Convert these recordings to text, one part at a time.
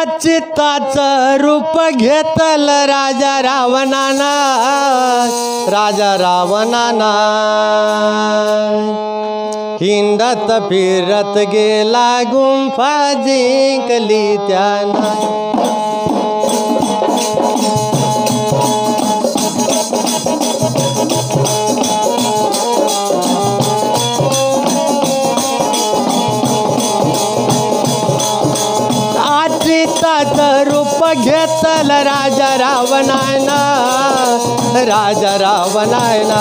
चित्ताचं रूप घेतलं राजा रावणाना हिंडत फिरत गेला गुंफा जिंकली त्यानं रूप घेतलं राजा रावणाना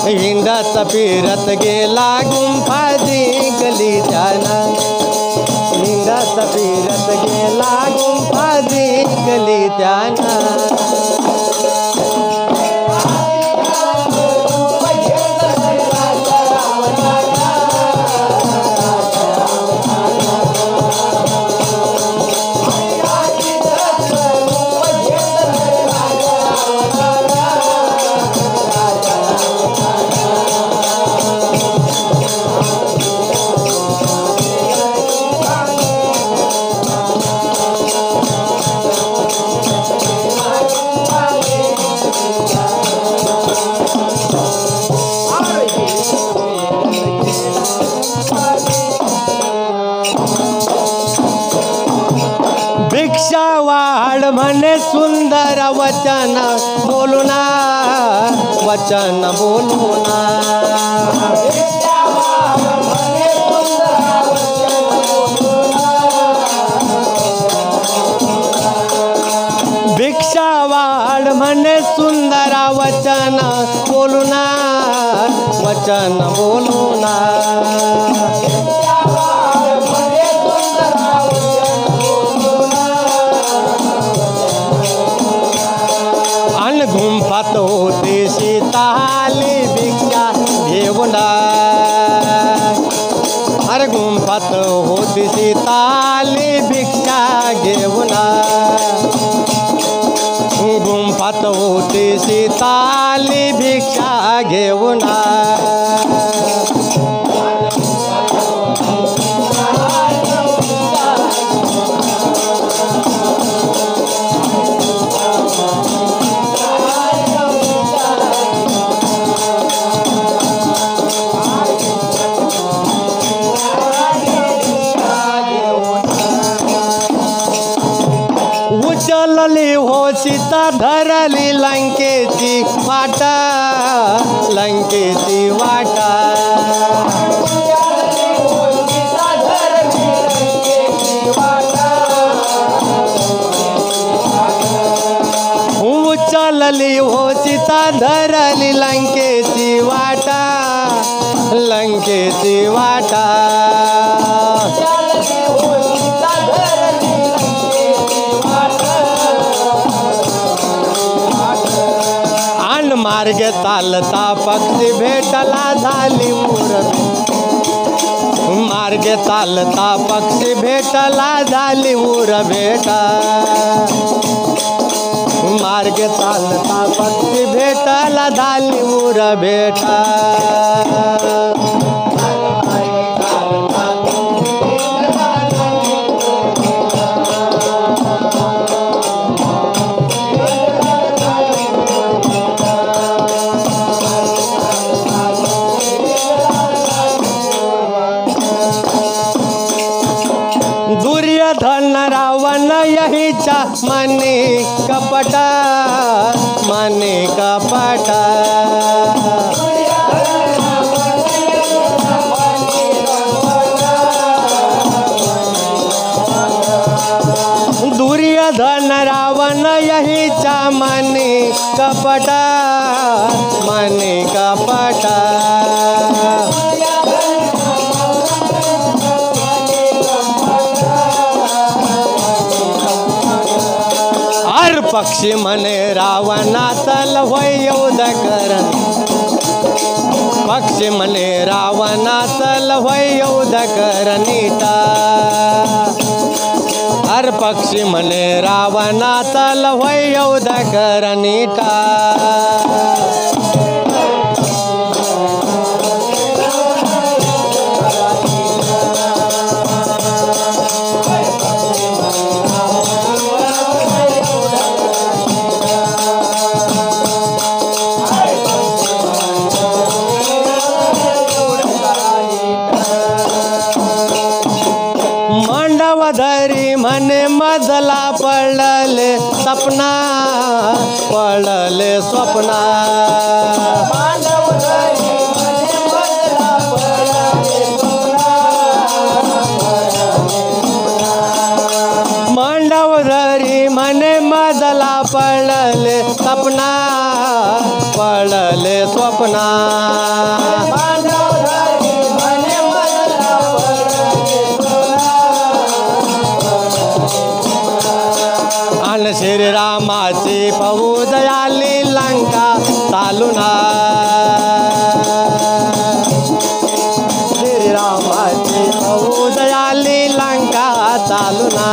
हिंडत फिरत गेला गुंफा जिंकली त्यानं हिंडत फिरत गेला गुंफा जिंकली त्यानं भिक्षावाड म्हणे सुंदर वचन बोलूना भिक्षावाड म्हणे सुंदर वचन बोलूना गुंफात होती सीताली भिक्षा घेऊन अरे गुंफात होती सीताली भिक्षा घेऊन गुंफात होती सीताली भिक्षा घेऊन उचलली हो सीता धरली लंकेची वाटा उचलली हो सीता धरली लंकेची वाटा मार्ग चालता पक्षी भेटला झाली मार्ग चालता पक्षी भेटला झाली भेटा मार्ग चालता पक्षी भेटला झाली भेटा दुर्योधन रावण यहीचा मने कपट दुर्योधन रावण यहीचा मने कपट पक्षी म्हणे रावणा तल होय युद्ध करण पक्षी म्हणे रावणा तल होय युद्ध करणीटा हर पक्षी म्हणे रावणा तल होय युद्ध करणीटा पडले स्वप्ना मांडव धरी म्हणे मजला पडले सपना पडले स्वप्ना अन श्रीरामाची फौज आली लंका चालूना श्रीरामाची फौज आली लंका चालूना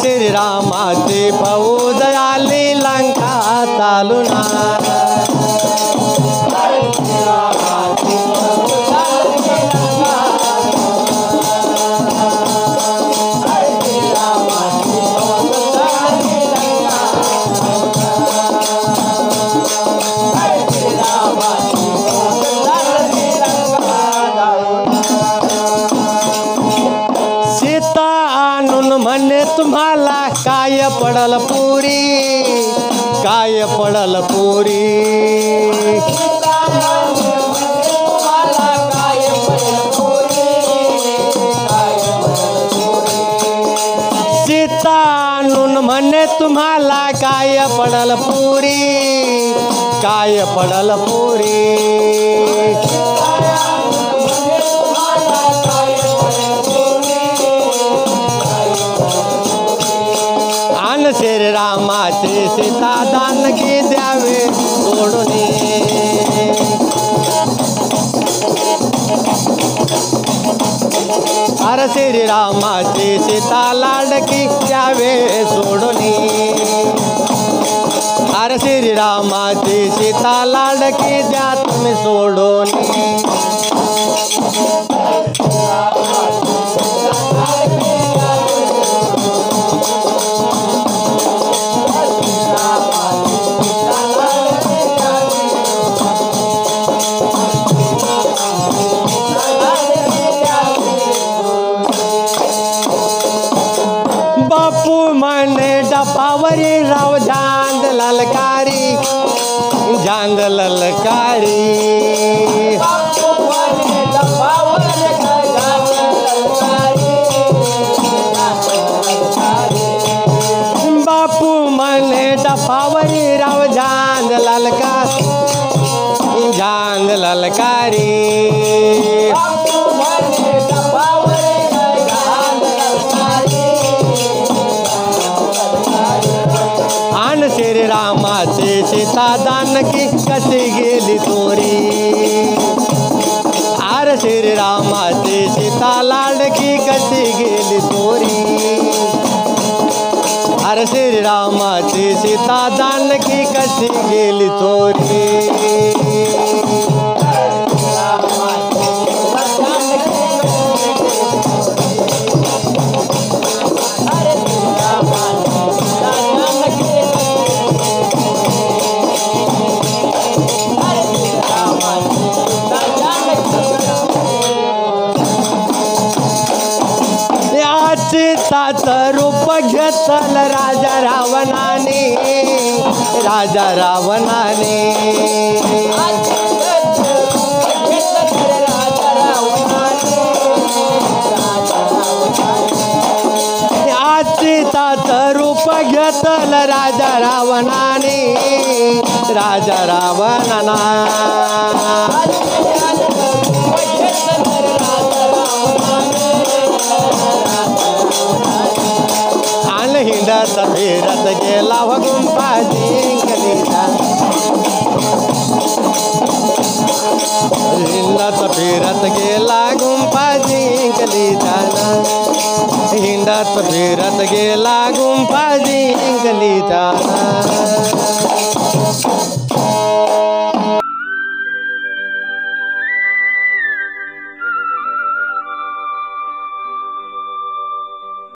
श्रीरामाची फौज आली लंका चालूना म्हणे तुम्हाला काय पडल पुरी काय पडल पुरी सीता आणून म्हणे तुम्हाला काय पडल पुरी काय पडल पुरी श्रीरामाचे सीता दानगी द्यावे सोडून अरे श्रीरामाचे सीता लाडकी द्यावे सोडून अरे श्रीरामाचे सीता लाडकी द्या तुम्ही सोडून बापू म्हणे डपावरी राव झांज ललकारी झांज ललकारी बापू म्हणे डपावरी राव झांज ललकारी झांज ललकारी श्रीरामाचे सीता दानकी कशी गेली चोरी आर श्रीरामाचे सीता लाडकी कशी गेली चोरी अरे श्रीरामाची सीता दानकी कशी गेली चोरी सीताचं रूप घेतलं राजा रावणाने राजा रावणाने सीताचं रूप घेतलं राजा रावणाने राजा रावणाना हिंडत फिरत गेला व गुंफा जिंकलीचा हिंडत फिरत गेला गुंफा जिंकलीचा हिंडत फिरत गेला गुंफा जिंकलीचा